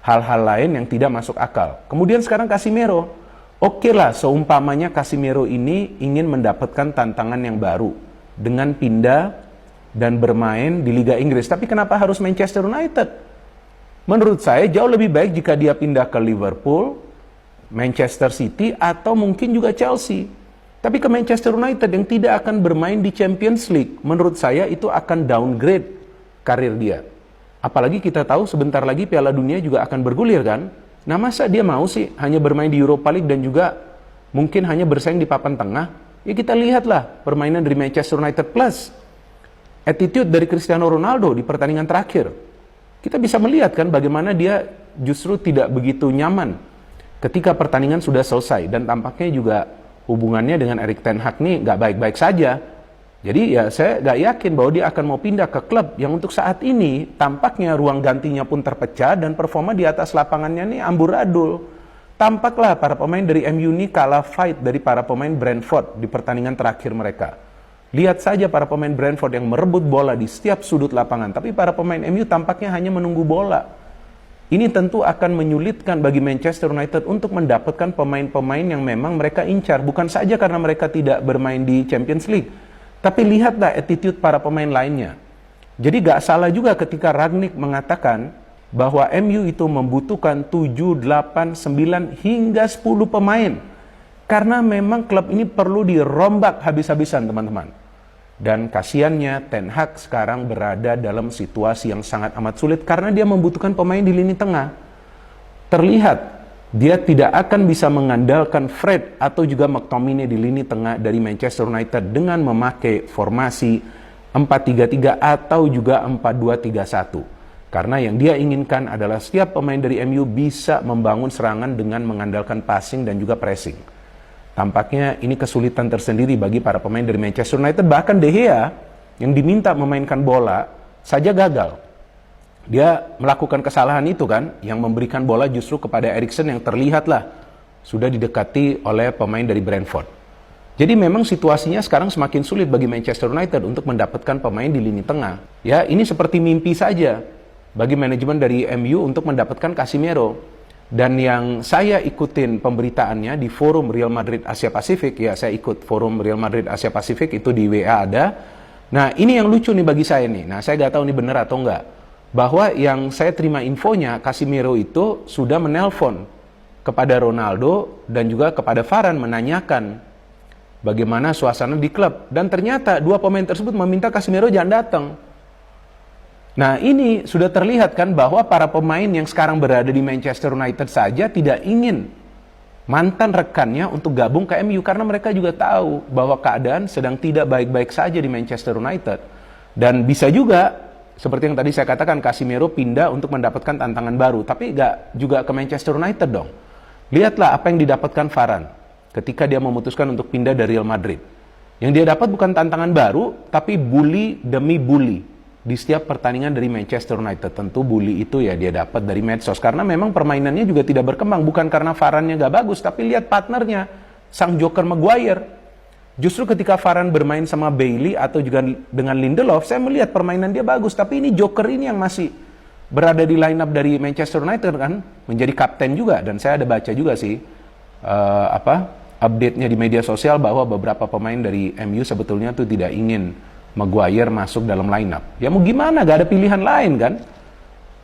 hal-hal lain yang tidak masuk akal. Kemudian sekarang Casemiro, oke lah, seumpamanya Casemiro ini ingin mendapatkan tantangan yang baru dengan pindah dan bermain di Liga Inggris. Tapi kenapa harus Manchester United? Menurut saya jauh lebih baik jika dia pindah ke Liverpool, Manchester City, atau mungkin juga Chelsea. Tapi ke Manchester United yang tidak akan bermain di Champions League, menurut saya itu akan downgrade karir dia. Apalagi kita tahu sebentar lagi Piala Dunia juga akan bergulir kan? Nah masa dia mau sih hanya bermain di Europa League dan juga mungkin hanya bersaing di papan tengah? Ya kita lihatlah permainan dari Manchester United plus attitude dari Cristiano Ronaldo di pertandingan terakhir. Kita bisa melihat kan bagaimana dia justru tidak begitu nyaman ketika pertandingan sudah selesai. Dan tampaknya juga hubungannya dengan Erik ten Hag nih nggak baik-baik saja. Jadi ya saya nggak yakin bahwa dia akan mau pindah ke klub yang untuk saat ini tampaknya ruang gantinya pun terpecah dan performa di atas lapangannya nih amburadul. Tampaklah para pemain dari MU ini kalah fight dari para pemain Brentford di pertandingan terakhir mereka. Lihat saja para pemain Brentford yang merebut bola di setiap sudut lapangan, tapi para pemain MU tampaknya hanya menunggu bola. Ini tentu akan menyulitkan bagi Manchester United untuk mendapatkan pemain-pemain yang memang mereka incar, bukan saja karena mereka tidak bermain di Champions League. Tapi lihatlah attitude para pemain lainnya. Jadi gak salah juga ketika Rangnick mengatakan bahwa MU itu membutuhkan 7, 8, 9 hingga 10 pemain. Karena memang klub ini perlu dirombak habis-habisan teman-teman. Dan kasiannya Ten Hag sekarang berada dalam situasi yang sangat amat sulit karena dia membutuhkan pemain di lini tengah. Terlihat dia tidak akan bisa mengandalkan Fred atau juga McTominay di lini tengah dari Manchester United dengan memakai formasi 4-3-3 atau juga 4-2-3-1. Karena yang dia inginkan adalah setiap pemain dari MU bisa membangun serangan dengan mengandalkan passing dan juga pressing. Tampaknya ini kesulitan tersendiri bagi para pemain dari Manchester United. Bahkan De Gea yang diminta memainkan bola saja gagal. Dia melakukan kesalahan itu kan, yang memberikan bola justru kepada Eriksen yang terlihatlah sudah didekati oleh pemain dari Brentford. Jadi memang situasinya sekarang semakin sulit bagi Manchester United untuk mendapatkan pemain di lini tengah. Ya, ini seperti mimpi saja bagi manajemen dari MU untuk mendapatkan Casemiro. Dan yang saya ikutin pemberitaannya di forum Real Madrid Asia Pasifik, ya saya ikut forum Real Madrid Asia Pasifik itu di WA ada. Nah ini yang lucu nih bagi saya nih, nah saya gak tahu ini benar atau enggak. Bahwa yang saya terima infonya, Casemiro itu sudah menelpon kepada Ronaldo dan juga kepada Varane menanyakan bagaimana suasana di klub. Dan ternyata dua pemain tersebut meminta Casemiro jangan datang. Nah ini sudah terlihat kan bahwa para pemain yang sekarang berada di Manchester United saja tidak ingin mantan rekannya untuk gabung ke MU karena mereka juga tahu bahwa keadaan sedang tidak baik-baik saja di Manchester United. Dan bisa juga seperti yang tadi saya katakan, Casemiro pindah untuk mendapatkan tantangan baru, tapi gak juga ke Manchester United dong. Lihatlah apa yang didapatkan Varane ketika dia memutuskan untuk pindah dari Real Madrid. Yang dia dapat bukan tantangan baru, tapi bully demi bully di setiap pertandingan dari Manchester United. Tentu bully itu ya dia dapat dari medsos, karena memang permainannya juga tidak berkembang, bukan karena Varane-nya gak bagus, tapi lihat partnernya, sang Joker Maguire. Justru ketika Varane bermain sama Bailey atau juga dengan Lindelof, saya melihat permainan dia bagus. Tapi ini Joker ini yang masih berada di line up dari Manchester United kan, menjadi kapten juga. Dan saya ada baca juga sih update-nya di media sosial bahwa beberapa pemain dari MU sebetulnya tuh tidak ingin Maguire masuk dalam line up. Ya mau gimana, gak ada pilihan lain kan.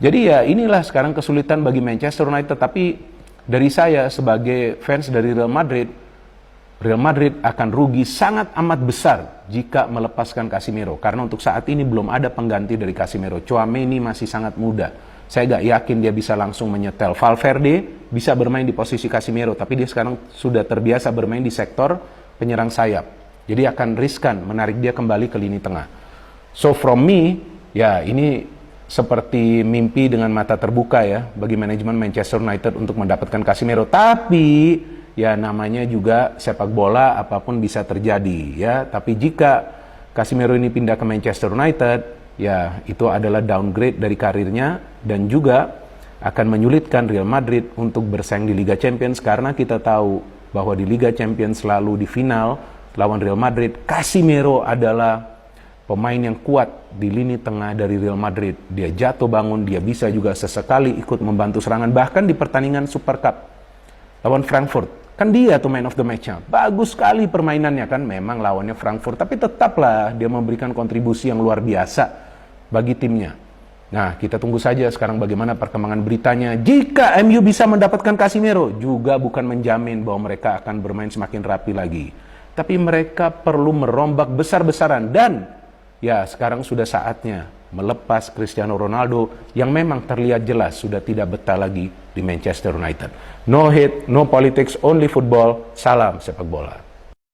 Jadi ya inilah sekarang kesulitan bagi Manchester United. Tapi dari saya sebagai fans dari Real Madrid akan rugi sangat amat besar jika melepaskan Casemiro. Karena untuk saat ini belum ada pengganti dari Casemiro. Tchouaméni masih sangat muda. Saya gak yakin dia bisa langsung menyetel. Valverde bisa bermain di posisi Casemiro, tapi dia sekarang sudah terbiasa bermain di sektor penyerang sayap. Jadi akan riskan menarik dia kembali ke lini tengah. So from me, ya ini seperti mimpi dengan mata terbuka ya bagi manajemen Manchester United untuk mendapatkan Casemiro. Tapi ya namanya juga sepak bola, apapun bisa terjadi ya. Tapi jika Casemiro ini pindah ke Manchester United, ya itu adalah downgrade dari karirnya dan juga akan menyulitkan Real Madrid untuk bersaing di Liga Champions, karena kita tahu bahwa di Liga Champions selalu di final lawan Real Madrid, Casemiro adalah pemain yang kuat di lini tengah dari Real Madrid. Dia jatuh bangun, dia bisa juga sesekali ikut membantu serangan. Bahkan di pertandingan Super Cup lawan Frankfurt, kan dia tuh man of the match-nya. Bagus sekali permainannya kan, memang lawannya Frankfurt, tapi tetaplah dia memberikan kontribusi yang luar biasa bagi timnya. Nah, kita tunggu saja sekarang bagaimana perkembangan beritanya. Jika MU bisa mendapatkan Casemiro, juga bukan menjamin bahwa mereka akan bermain semakin rapi lagi. Tapi mereka perlu merombak besar-besaran dan ya sekarang sudah saatnya melepas Cristiano Ronaldo yang memang terlihat jelas sudah tidak betah lagi di Manchester United. No hate, no politics, only football. Salam sepak bola.